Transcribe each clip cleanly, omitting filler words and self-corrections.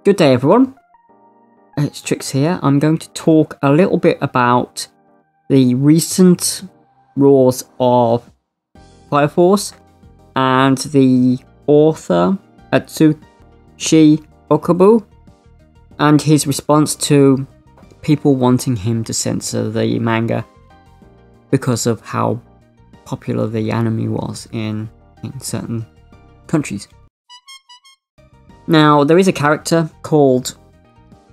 Good day everyone, it's Trix here. I'm going to talk a little bit about the recent rules of Fire Force and the author Atsushi Okabu and his response to people wanting him to censor the manga because of how popular the anime was in certain countries. Now, there is a character called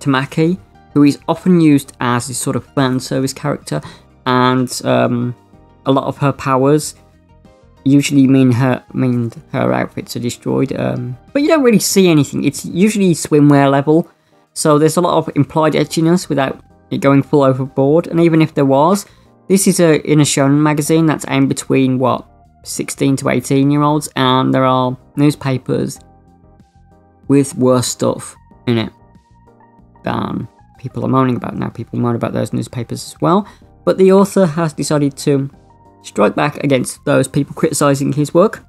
Tamaki, who is often used as a sort of fan service character, and a lot of her powers usually mean her outfits are destroyed, but you don't really see anything. It's usually swimwear level, so there's a lot of implied edginess without it going full overboard, and even if there was, this is in a shonen magazine that's aimed between, 16 to 18 year olds, and there are newspapers with worse stuff in it than people are moaning about. Now, people moan about those newspapers as well, but the author has decided to strike back against those people criticising his work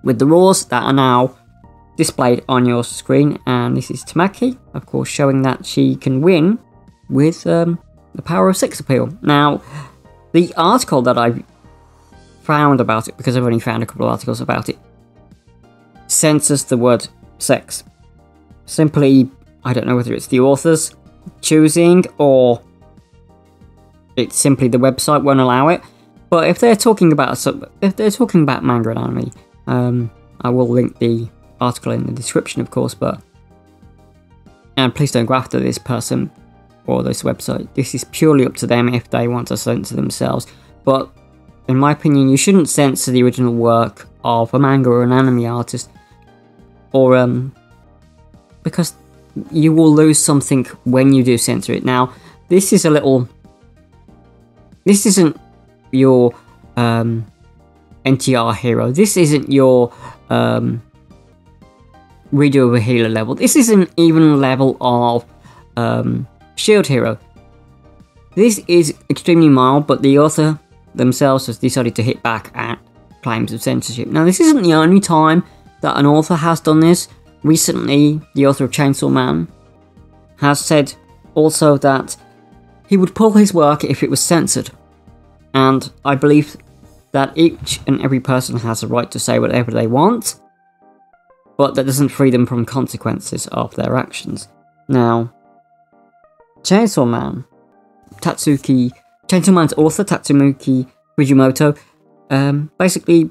with the rules that are now displayed on your screen. And this is Tamaki, of course, showing that she can win with the power of sex appeal. Now, the article that I found about it, because I've only found a couple of articles about it, censors the word sex. Simply, I don't know whether it's the author's choosing or it's simply the website won't allow it. But if they're talking about manga and anime, I will link the article in the description, of course. And please don't go after this person or this website. This is purely up to them if they want to censor themselves. But in my opinion, you shouldn't censor the original work of a manga or an anime artist, or because you will lose something when you do censor it. Now, this isn't your NTR hero. This isn't your redo of a healer level. This isn't even level of shield hero. This is extremely mild, but the author themselves has decided to hit back at claims of censorship. Now, this isn't the only time that an author has done this. Recently, the author of Chainsaw Man has said also that he would pull his work if it was censored. And I believe that each and every person has a right to say whatever they want, but that doesn't free them from consequences of their actions. Now, Chainsaw Man's author, Tatsumaki Fujimoto, basically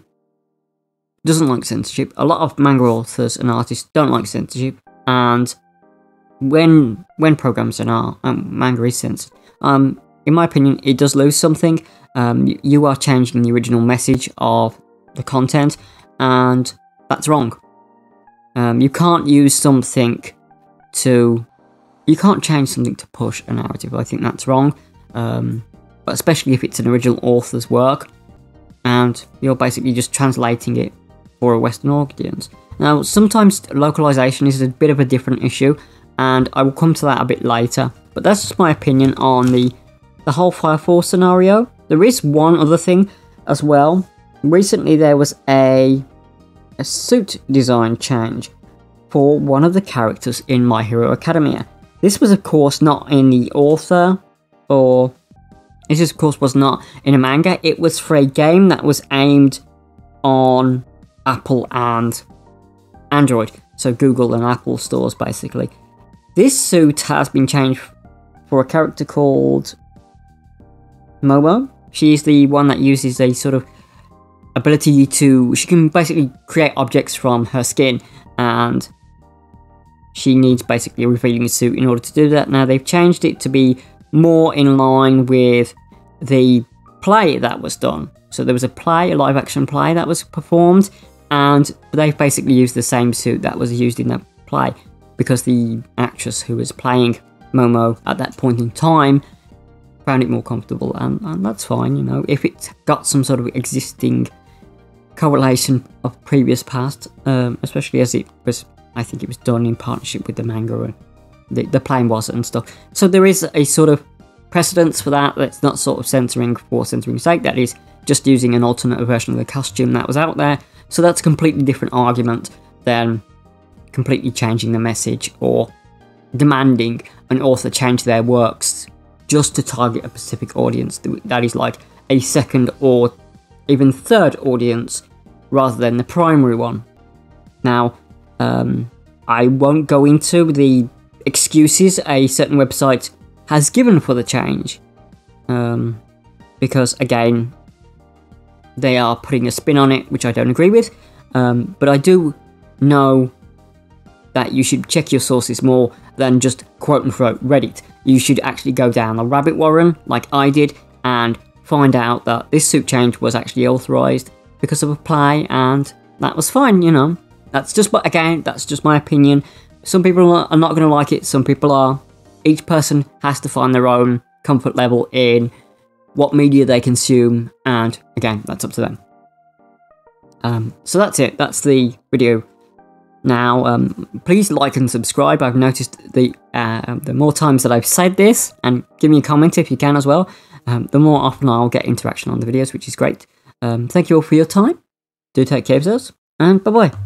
doesn't like censorship. A lot of manga authors and artists don't like censorship, and when programs and manga is censored, in my opinion, it does lose something. You are changing the original message of the content, and that's wrong. You can't use something you can't change something to push a narrative. I think that's wrong, but especially if it's an original author's work, and you're basically just translating it for a Western audience. Now, sometimes localization is a bit of a different issue, and I will come to that a bit later, but that's just my opinion on the whole Fire Force scenario. There is one other thing as well. Recently there was a suit design change for one of the characters in My Hero Academia. This was, of course, not in the author, or this, of course, was not in a manga. It was for a game that was aimed on Apple and Android, so Google and Apple stores, basically. This suit has been changed for a character called Momo. She's the one that uses a sort of ability she can basically create objects from her skin, and she needs basically a revealing suit in order to do that. Now, they've changed it to be more in line with the play that was done. So there was a live action play that was performed, and they've basically used the same suit that was used in that play, because the actress who was playing Momo at that point in time found it more comfortable, and that's fine, you know, if it's got some sort of existing correlation of previous past, especially as it was, I think it was done in partnership with the manga, and the play was and stuff. So there is a sort of precedence for that. That's not sort of censoring for censoring's sake. That is just using an alternate version of the costume that was out there. So that's a completely different argument than completely changing the message or demanding an author change their works just to target a specific audience that is like a second or even third audience rather than the primary one. Now, I won't go into the excuses a certain website has given for the change, because again, they are putting a spin on it, which I don't agree with, but I do know that you should check your sources more than just quote-unquote Reddit. You should actually go down a rabbit warren, like I did, and find out that this suit change was actually authorised because of a play, and that was fine, you know. That's just, but again, that's just my opinion. Some people are not going to like it, some people are. Each person has to find their own comfort level in what media they consume, and again, that's up to them. So that's it, that's the video. Now, please like and subscribe. I've noticed the more times that I've said this, and give me a comment if you can as well, the more often I'll get interaction on the videos, which is great. Thank you all for your time. Do take care of yourselves, and bye-bye.